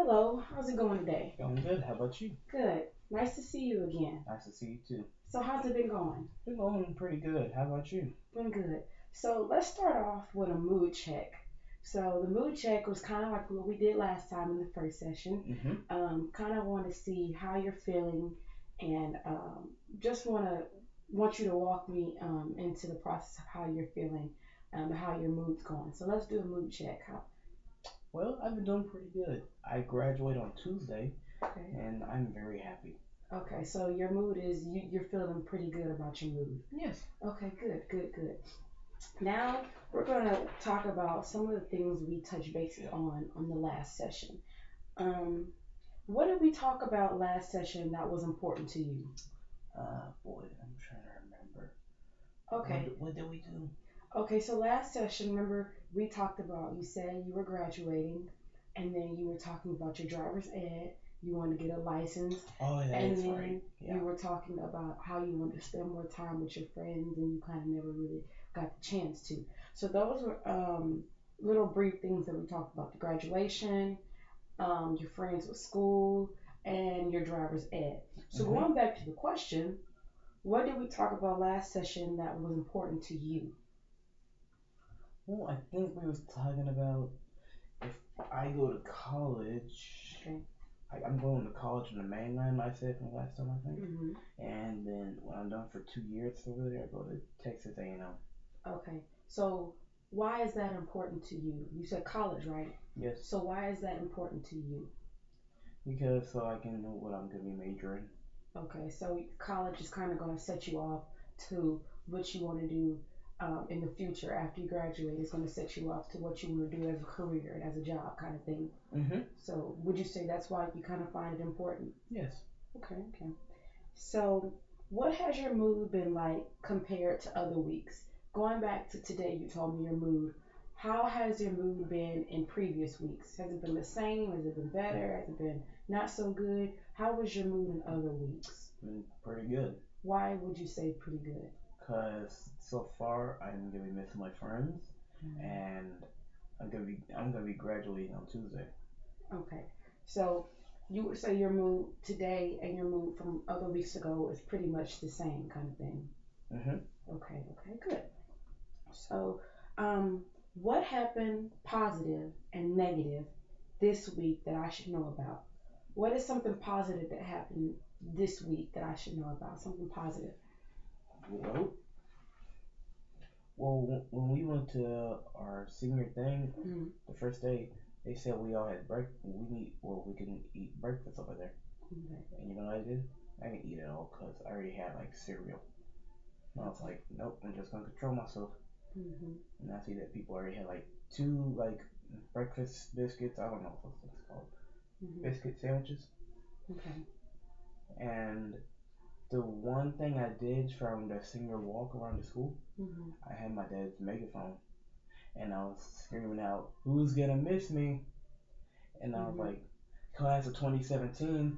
Hello, how's it going today? Going good. How about you? Good. Nice to see you again. Nice to see you too. So, how's it been going? Been going pretty good. How about you? Been good. So, let's start off with a mood check. So, the mood check was kind of like what we did last time in the first session. Mm-hmm. Kind of want to see how you're feeling, and just want you to walk me into the process of how you're feeling, how your mood's going. So, let's do a mood check. Well, I've been doing pretty good. I graduate on Tuesday, Okay. and I'm very happy. Okay. So your mood is you're feeling pretty good about your mood. Yes. Okay. Good. Good. Good. Now we're going to talk about some of the things we touched bases on the last session. Um, what did we talk about last session that was important to you? Boy, I'm trying to remember. Okay. What did we do? Okay, so last session, remember we talked about you said you were graduating and then you were talking about your driver's ed, you wanted to get a license, Oh, yeah, and that's then right. you Yeah. were talking about how you wanted to spend more time with your friends and you kind of never really got the chance to. So those were little brief things that we talked about: the graduation, your friends with school, and your driver's ed. So Mm-hmm. going back to the question, what did we talk about last session that was important to you? Well, I think we was talking about if I go to college. Okay. I'm going to college in the mainland. I said from last time, I think. Hmm. And then when I'm done for 2 years over there, I go to Texas A&M. Okay. So why is that important to you? You said college, right? Yes. So why is that important to you? Because so I can know what I'm gonna be majoring. Okay. So college is kind of going to set you off to what you want to do in the future after you graduate. It's going to set you off to what you want to do as a career and as a job kind of thing. Mm-hmm. So would you say that's why you kind of find it important? Yes. Okay. Okay. So what has your mood been like compared to other weeks? Going back to today, you told me your mood. How has your mood been in previous weeks? Has it been the same? Has it been better? Has it been not so good? How was your mood in other weeks? Pretty good. Why would you say pretty good? Cause so far I'm gonna be missing my friends, Mhm. and I'm gonna be graduating on Tuesday. Okay. So you would say your mood today and your mood from other weeks ago is pretty much the same kind of thing. Mm-hmm. Okay, okay, good. So, what happened positive and negative this week that I should know about? What is something positive that happened this week that I should know about? Something positive. Well, when we went to our senior thing, Mm-hmm. the first day, they said we all had break. We can eat breakfast over there. Okay. And you know what I did? I didn't eat it all because I already had like cereal. And I was like, nope, I'm just gonna control myself. Mm-hmm. And I see that people already had like two like breakfast biscuits. I don't know what those things called. Mm-hmm. Biscuit sandwiches. Okay. And the one thing I did from the senior walk around the school, Mm-hmm. I had my dad's megaphone, and I was screaming out, "Who's gonna miss me?" And I was Mm-hmm. like, "Class of 2017."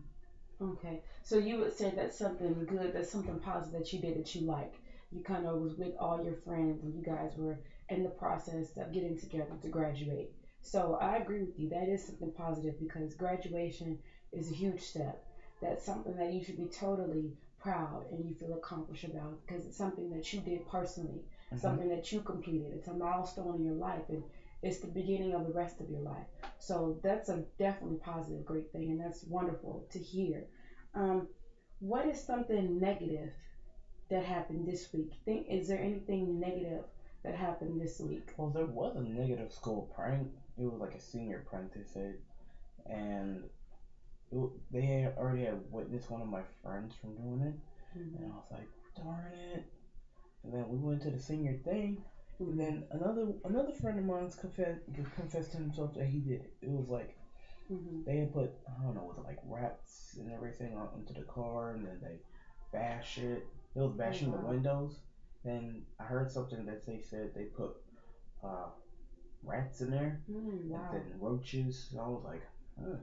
Okay. So you would say that's something good, that's something positive that you did that you like. You kind of was with all your friends and you guys were in the process of getting together to graduate. So I agree with you. That is something positive because graduation is a huge step. That's something that you should be totally proud and you feel accomplished about because it's something that you did personally, Mm-hmm. something that you completed. It's a milestone in your life and it's the beginning of the rest of your life. So that's a definitely positive, great thing, and that's wonderful to hear. Um, what is something negative that happened this week? Think, is there anything negative that happened this week? Well, there was a negative school prank. It was like a senior prank, they said, and they had already had witnessed one of my friends from doing it, and I Hmm. was like, darn it. And then we went to the senior thing, and Hmm. then another friend of mine confessed to himself that he did it. It was like Hmm. they had put, I don't know, was it like rats and everything onto the car, and then they bash it. It was Oh bashing the wow. windows. Then I heard something that they said they put uh, rats in there, and then Wow. roaches. So I was like, huh.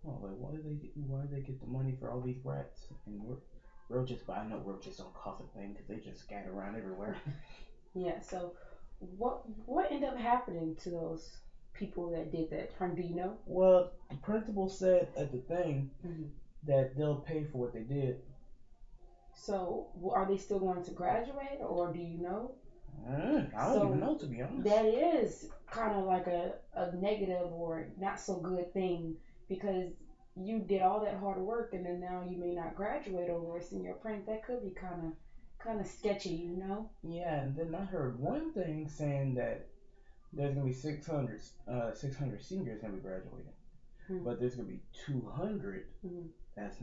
I was like, why do they get the money for all these rats and roaches? But I know roaches don't cost a thing because they just scatter around everywhere. Yeah. So what ended up happening to those people that did that prank? Do you know? Well, the principal said at the thing Hmm. that they'll pay for what they did. So are they still going to graduate, or do you know? I don't even So know, to be honest. that is kind of like a negative or not so good thing because you did all that hard work and then now you may not graduate over a senior prank. That could be kind of sketchy, you know? Yeah, and then I heard one thing saying that there's gonna be 600 seniors gonna be graduating, Hmm. but there's gonna be 200 Hmm. that's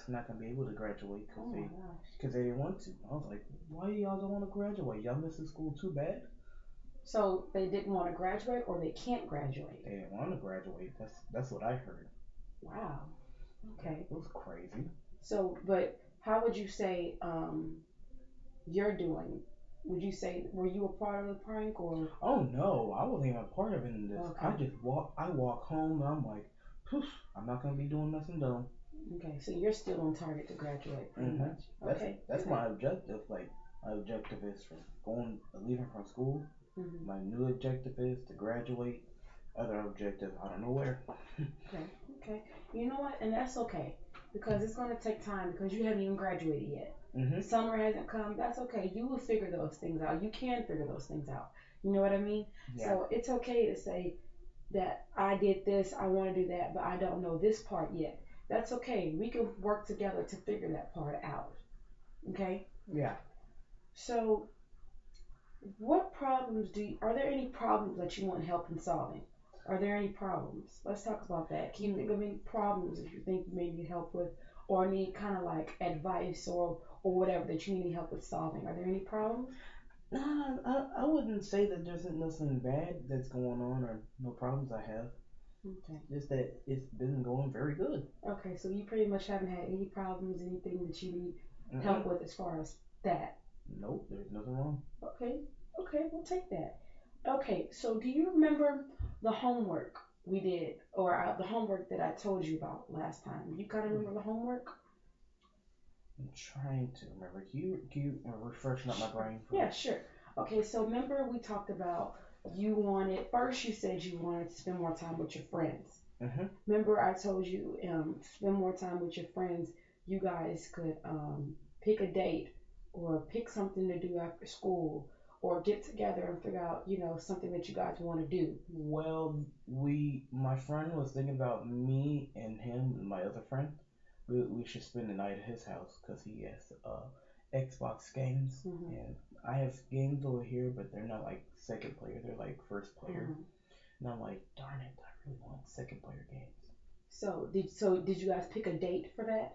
not gonna be able to graduate Oh because my they gosh. because they didn't want to. I was like, why y'all don't want to graduate? Y'all missing school too bad. So they didn't want to graduate or they can't graduate. They didn't want to graduate. That's what I heard. Wow. Yeah, Okay. it was crazy. So, but how would you say you're doing? Would you say were you a part of the prank or Oh no, I wasn't even a part of any of this. I okay? just walk. I walk home and I'm like, poof. I'm not gonna be doing nothing dumb. Okay, so you're still on target to graduate, pretty hmm much. That's Okay, that's good. my objective. Like my objective is for leaving from school. Hmm. My new objective is to graduate. Other objective, I don't know where. Okay, okay. You know what? And that's okay because it's going to take time because you haven't even graduated yet. hmm Summer hasn't come. That's okay. You will figure those things out. You can figure those things out. You know what I mean? Yeah. So it's okay to say that I did this, I want to do that, but I don't know this part yet. That's okay. We can work together to figure that part out. Okay? Yeah. So what problems are there any problems that you want help in solving? Are there any problems? Let's talk about that. Can you think of any problems that you think you may need help with or need kind of like advice or whatever that you need help with solving? Are there any problems? Nah, I wouldn't say that there's nothing bad that's going on or no problems I have. Okay. Just that it's been going very good. Okay, so you pretty much haven't had any problems, anything that you need help Mm-mm. with as far as that. Nope, there's nothing wrong. Okay. Okay, we'll take that. Okay, so do you remember the homework we did or the homework that I told you about last time? You kind of remember the homework? I'm trying to remember. Can you refresh up my brain for Yeah, sure. Okay, so remember we talked about you wanted first you said you wanted to spend more time with your friends. hmm Remember I told you spend more time with your friends. You guys could pick a date or pick something to do after school or get together and figure out, something that you guys want to do. Well, my friend was thinking about me and him and my other friend. We should spend the night at his house because he has Xbox games Hmm. and I have games over here, but they're not like second player. They're like first player. Hmm. And I'm like, darn it, I really want second player games. So did you guys pick a date for that?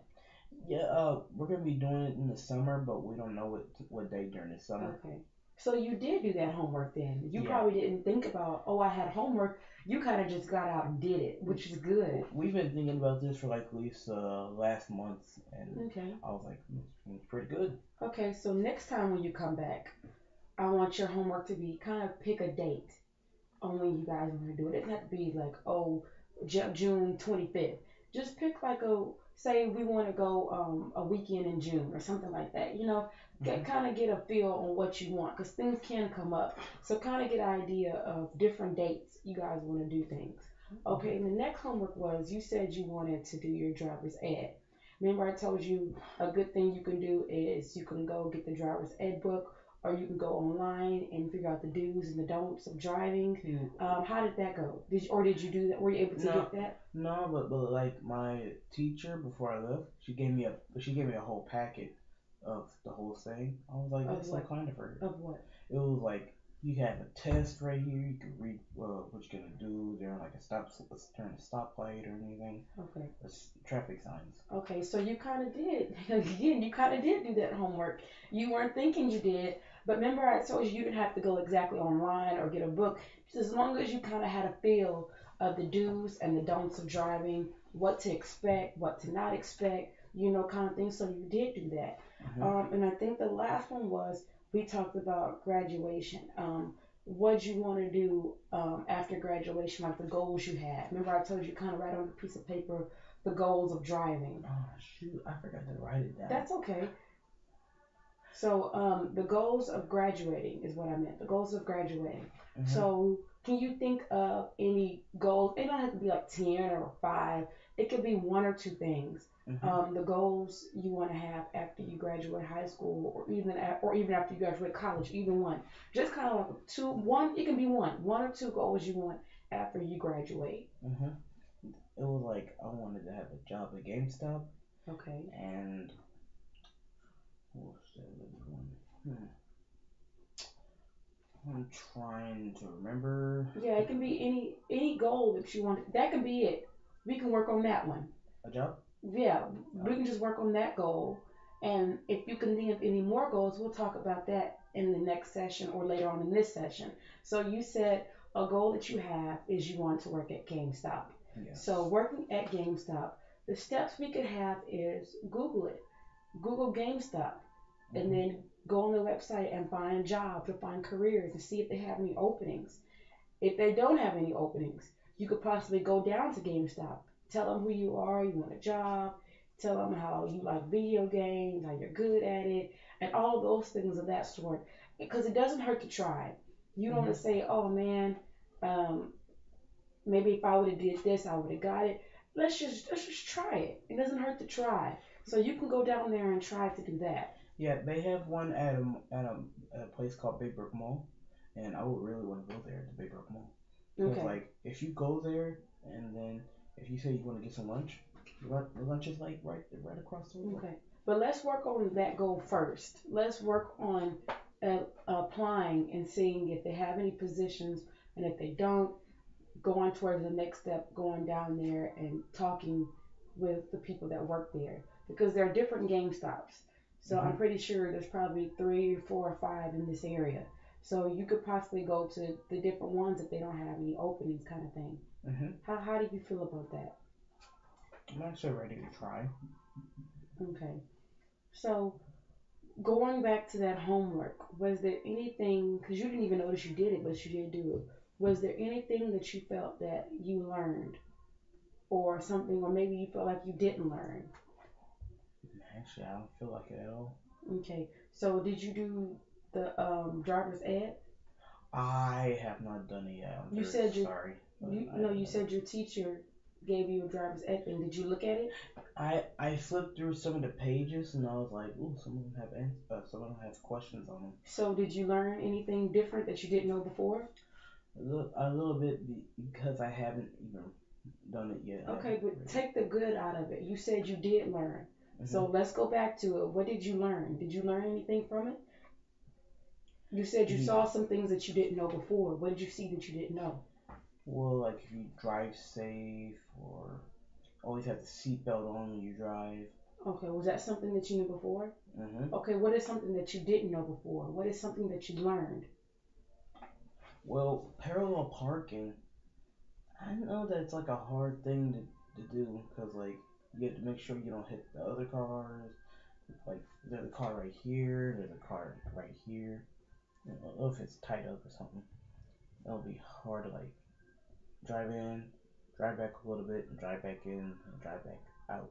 Yeah, we're gonna be doing it in the summer, but we don't know what day during the summer. Okay. So you did do that homework then. You Yeah, probably didn't think about, oh, I had homework. You kind of just got out and did it, which is good. we've been thinking about this for like at least last month, and Okay. I was like, it's pretty good. Okay, so next time when you come back, I want your homework to be kind of pick a date on when you guys want to do it. It doesn't have to be like, oh, June 25th. Just pick like say we want to go a weekend in June or something like that. hmm Kind of get a feel on what you want because things can come up. So kind of get an idea of different dates you guys want to do things. Okay. Okay, and the next homework was you said you wanted to do your driver's ed. Remember I told you a good thing you can do is you can go get the driver's ed book or you can go online and figure out the do's and the don'ts of driving. You How did that go? Did you do that? Were you able to no get that? no, but like my teacher before I left, she gave me a whole packet of the whole thing. I was like, Of that's so what? kind of her. Of what? It was like you have a test right here. You can read what you're gonna do during like during a stoplight or anything, Okay. or traffic signs. Okay. So you kind of did. Again, you kind of did do that homework. You weren't thinking you did, but remember I told you you didn't have to go exactly online or get a book. Just as long as you kind of had a feel of the do's and the don'ts of driving, what to expect, what to not expect, kind of thing. So you did do that. hmm And I think the last one was we talked about graduation. What you want to do after graduation, like the goals you had. Remember, I told you kind of write on a piece of paper the goals of driving. Oh shoot, I forgot to write it down. That's okay. So the goals of graduating is what I meant. The goals of graduating. hmm So Can you think of any goals? It don't have to be like 10 or 5. It could be one or two things. Mhm. The goals you want to have after you graduate high school, or even after you graduate college, either one. Just kind of like two, one. It can be one or two goals you want after you graduate. Mhm. It was like I wanted to have a job at GameStop, Okay. and what was the other one? Hmm. I'm trying to remember. Yeah, it can be any goal that you want. That can be it. We can work on that one. A job? Yeah, we Oh. can just work on that goal. And if you can think of any more goals, we'll talk about that in the next session or later on in this session. So you said a goal that you have is you want to work at GameStop. So Yes. working at GameStop, the steps we could have is Google it. Google GameStop and Mhm. then go on the website and find jobs or find careers and see if they have any openings. If they don't have any openings, you could possibly go down to GameStop, tell them who you are, you want a job, tell them how you like video games, how you're good at it, and all of those things of that sort. Because it doesn't hurt to try. You don't want Mhm. to say, oh man, um, maybe if I would have did this, I would have got it. Let's just try it. It doesn't hurt to try. So you can go down there and try to do that. Yeah, they have one at a place called Big Brook Mall, and I would really want to go there at the Big Brook Mall because Okay. like if you go there and then if you say you want to get some lunch, the lunch is like right across the road. Okay, but let's work on that goal first. Let's work on applying and seeing if they have any positions, and if they don't, going towards the next step, going down there and talking with the people that work there because there are different game stops. So I'm Mhm. pretty sure there's probably three, four, or five in this area. So you could possibly go to the different ones if they don't have any openings, kind of thing. Mhm. How do you feel about that? I'm actually ready to try. Okay, so going back to that homework, was there anything, because you didn't even notice you did it, but you did do it, was there anything that you felt that you learned or something, or maybe you felt like you didn't learn? Actually, I don't feel like it at all. Okay, so did you do the driver's ed? I have not done it yet. I'm You very said sorry, but you I no, have you not done said your teacher gave you a driver's ed thing. Did you look at it? it. I flipped through some of the pages and I was like, ooh, some of them have some of them have questions on them. So did you learn anything different that you didn't know before? A little bit because I haven't even done it yet. I Okay, haven't but read it. take the good out of it. You said you did learn. So Mhm. let's go back to it. What did you learn? Did you learn anything from it? You said you Yeah. saw some things that you didn't know before. What did you see that you didn't know? Well, like if you drive safe or always have the seatbelt on when you drive. Okay, was that something that you knew before? Mhm. Okay, what is something that you didn't know before? What is something that you learned? Well, parallel parking. I know that's like a hard thing to do because like you have to make sure you don't hit the other cars. Like there's a car right here, there's a car right here. You know, if it's tied up or something, it'll be hard to like drive in, drive back a little bit, and drive back in, and drive back out.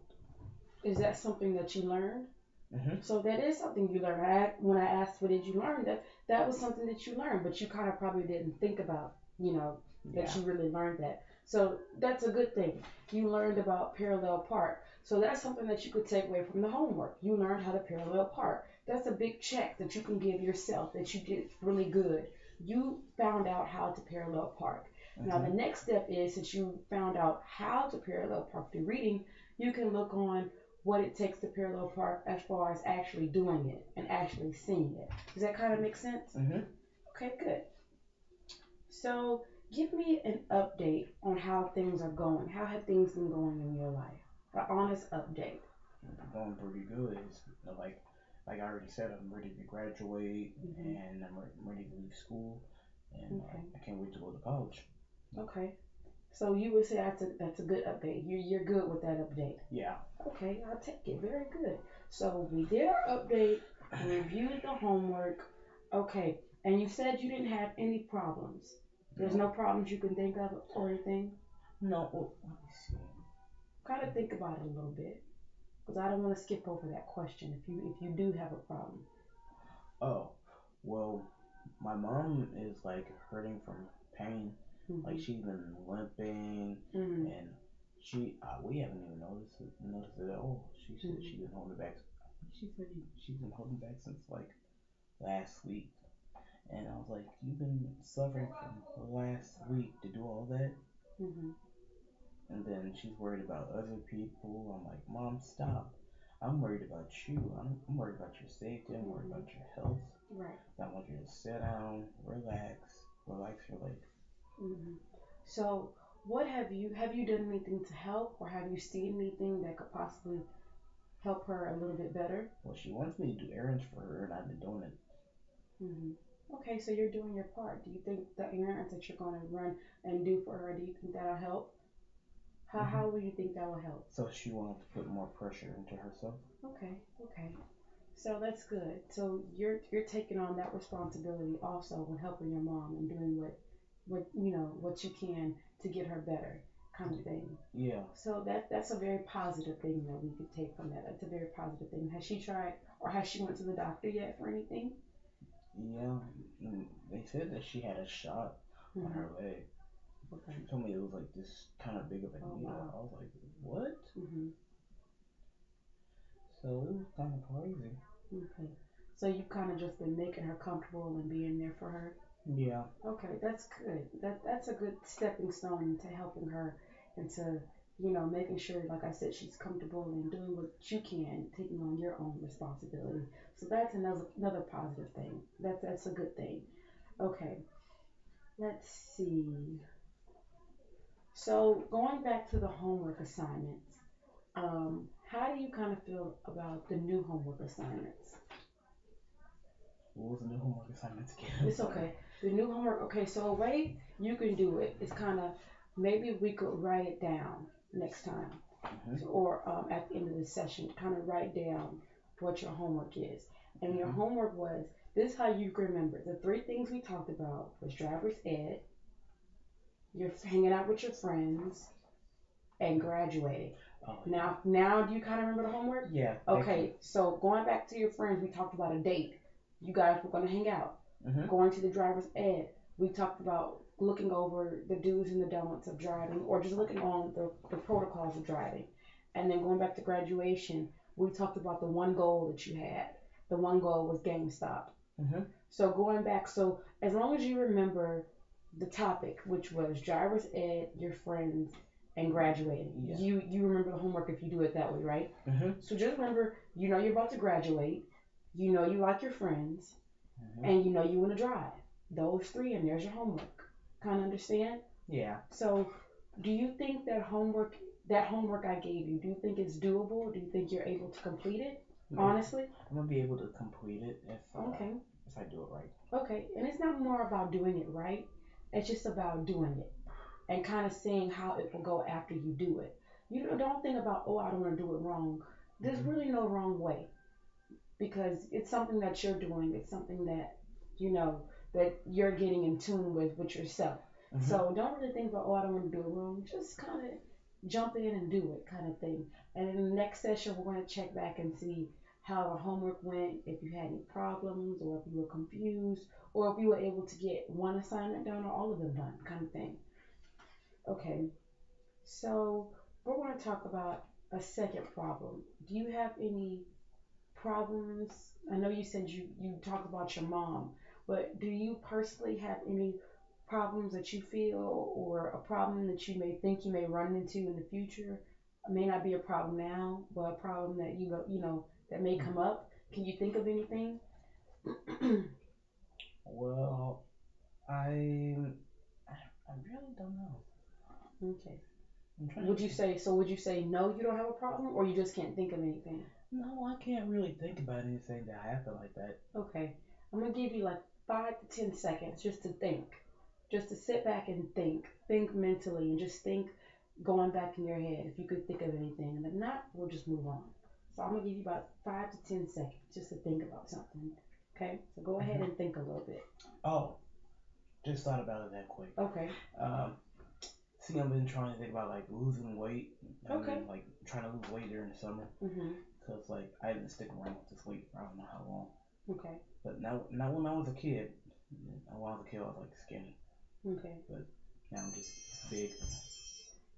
Is that something that you learned? Mhm. So that is something you learned. When I asked what did you learn, that was something that you learned, but you kind of probably didn't think about, that Yeah. you really learned that. So that's a good thing. You learned about parallel park. So that's something that you could take away from the homework. You learned how to parallel park. That's a big check that you can give yourself that you did really good. You found out how to parallel park. Now the Mhm. next step is, since you found out how to parallel park through reading, you can look on what it takes to parallel park as far as actually doing it and actually seeing it. Does that kind of make sense? Mhm. Okay, good. So give me an update on how things are going. How have things been going in your life? An honest update. Going pretty good. It's like I already said, I'm ready to graduate Hmm. and I'm ready to leave school, and Okay. I can't wait to go to college. Okay. So you would say that's a good update. You're good with that update. Yeah. Okay, I'll take it. Very good. So we did our update. We reviewed the homework. Okay. And you said you didn't have any problems. There's No. no problems you can think of or anything. No. Well, let me see. Kind of think about it a little bit, because I don't want to skip over that question. If you do have a problem. Oh, well, my mom is like hurting from pain. Like Mhm. she's been limping, Mhm. and we haven't even noticed it at all. She said Mhm. she's been holding back. She said she's been holding back since like last week, and I was like, you've been suffering from last week to do all that, Mhm. and then she's worried about other people. I'm like, Mom, stop. I'm worried about you. I'm worried about your safety. I'm worried Mhm. about your health. Right. I want you to sit down, relax your leg. Mhm. So, what have you done anything to help, or have you seen anything that could possibly help her a little bit better? Well, she wants me to do errands for her, and I've been doing it. Mhm. Okay, so you're doing your part. Do you think the errands that you're going to run and do for her, do you think that'll help? How Hmm. how will you think that will help? So she won't have to put more pressure into herself. Okay. Okay. So that's good. So you're taking on that responsibility also with helping your mom and doing what you can to get her better, kind of thing. Yeah, So that's a very positive thing that we could take from that. That's a very positive thing. Has she tried, or has she went to the doctor yet for anything? yeah. They said that she had a shot on Hmm. her leg. Okay. She told me it was like this kind of big of a Oh needle. wow. I was like, what? Hmm. So it was kind of crazy. Okay. So you've kind of just been making her comfortable and being there for her. Yeah. Okay, that's good. That's a good stepping stone into helping her into making sure, like I said, she's comfortable and doing what you can, taking on your own responsibility. So that's another positive thing. That's a good thing. Okay, let's see. So going back to the homework assignments, how do you kind of feel about the new homework assignments? What was the new homework assignments again? I'm It's sorry. okay. The new homework, okay, so a way you can do it is kind of maybe we could write it down next time, Mhm. so, or at the end of the session, kind of write down what your homework is. And your Mhm. homework was this is how you can remember the three things we talked about was driver's ed, you're hanging out with your friends, and graduating. Oh yeah. Now do you kind of remember the homework? Yeah. Thank you. Okay, so going back to your friends, we talked about a date. You guys were going to hang out. Mhm. Going to the driver's ed, we talked about looking over the do's and the don'ts of driving, or just looking on the protocols of driving. And then going back to graduation, we talked about the one goal that you had. The one goal was GameStop. Mhm. So going back, so as long as you remember the topic, which was driver's ed, your friends, and graduating, Yeah. you remember the homework if you do it that way, right? Mhm. So just remember, you're about to graduate, you like your friends, Mhm. and you want to drive. Those three, and there's your homework. Kind of understand? Yeah. So, do you think that homework I gave you, do you think it's doable? Do you think you're able to complete it? Honestly? I'm gonna be able to complete it Okay. if I do it right. Okay. And it's not more about doing it right. It's just about doing it and kind of seeing how it will go after you do it. You don't think about, oh, I don't want to do it wrong. There's Mhm. really no wrong way because it's something that you're doing. It's something that you know that you're getting in tune with yourself. Mhm. So don't really think about, oh, I don't want to do it wrong. Just kind of jump in and do it, kind of thing. And in the next session, we're going to check back and see how the homework went, if you had any problems, or if you were confused, or if you were able to get one assignment done or all of them done, kind of thing. Okay, so we're going to talk about a second problem. Do you have any problems? I know you said you talked about your mom, but do you personally have any problems that you feel, or a problem that you may think you may run into in the future? It may not be a problem now, but a problem that that may come up. Can you think of anything? Well, I I really don't know. Okay. I'm trying to Would you think. say so? Would you say no, you don't have a problem, or you just can't think of anything? No, I can't really think about anything that happened like that. Okay. I'm gonna give you like 5 to 10 seconds just to think, just to sit back and think mentally, and just think going back in your head if you could think of anything, and if not, we'll just move on. So I'm gonna give you about 5 to 10 seconds just to think about something. Okay. So go ahead Hmm. and think a little bit. Oh, just thought about it that quick. Okay. Um, See, I've been trying to think about like losing weight. I Okay. mean, like trying to lose weight during the summer, Mhm. cause like I didn't stick around with this weight for I don't know how long. Okay. But now when I was a kid, when I was a kid, I was like skinny. Okay. But now I'm just big.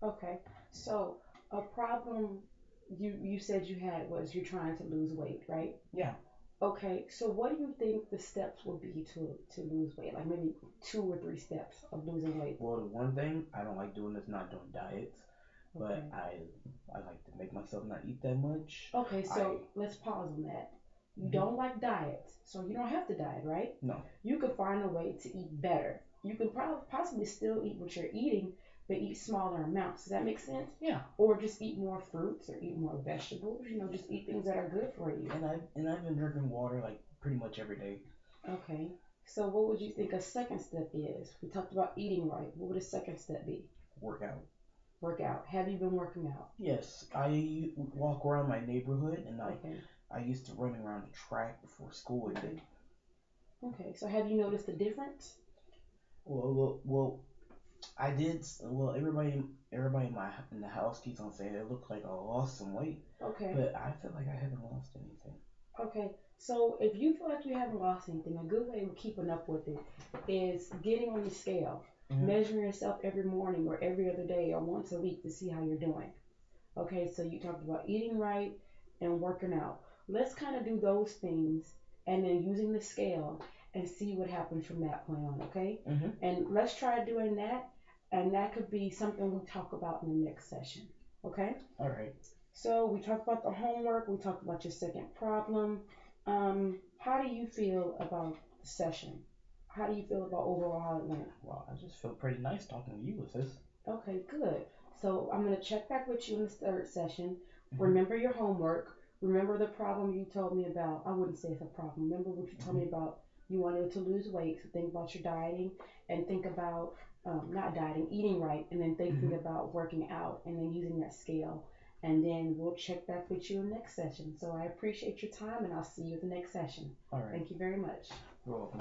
Okay. So a problem you said you had was you're trying to lose weight, right? Yeah. Okay. So what do you think the steps would be to lose weight? Like maybe 2 or 3 steps of losing weight. Well, the one thing I don't like doing is not doing diets, but Okay. I like to make myself not eat that much. Okay, I so let's pause on that. You hmm don't like diets, so you don't have to diet, right? no. You can find a way to eat better. You can probably possibly still eat what you're eating, but eat smaller amounts. Does that make sense? Yeah. Or just eat more fruits or eat more vegetables. Just eat things that are good for you. And I've been drinking water like pretty much every day. Okay. So what would you think a second step is? We talked about eating right. What would a second step be? Workout. Work out. Have you been working out? Yes, I walk around my neighborhood, and Okay. I used to run around the track before school ended. Okay. Okay. So have you noticed the difference? Well, I did. Well, everybody in the house keeps on saying it looked like I lost some weight, Okay. but I feel like I haven't lost anything. Okay, so if you feel like you haven't lost anything, a good way of keeping up with it is getting on the scale, Hmm. measuring yourself every morning or every other day or once a week to see how you're doing. Okay, so you talked about eating right and working out. Let's kind of do those things and then using the scale and see what happens from that point on, okay? Hmm. And let's try doing that, and that could be something we talk about in the next session, okay? All right. So we talked about the homework. We talked about your second problem. How do you feel about the session? How do you feel about overall how it went? Well, I just feel pretty nice talking to you, sis. Okay, good. So I'm gonna check back with you in the third session. Hmm. Remember your homework. Remember the problem you told me about. I wouldn't say it's a problem. Remember what you told Hmm. me about. You wanted to lose weight. So think about your dieting and think about not dieting, eating right, and then thinking Hmm. about working out and then using that scale. And then we'll check back with you in the next session. So I appreciate your time and I'll see you at the next session. All right. Thank you very much. You're welcome.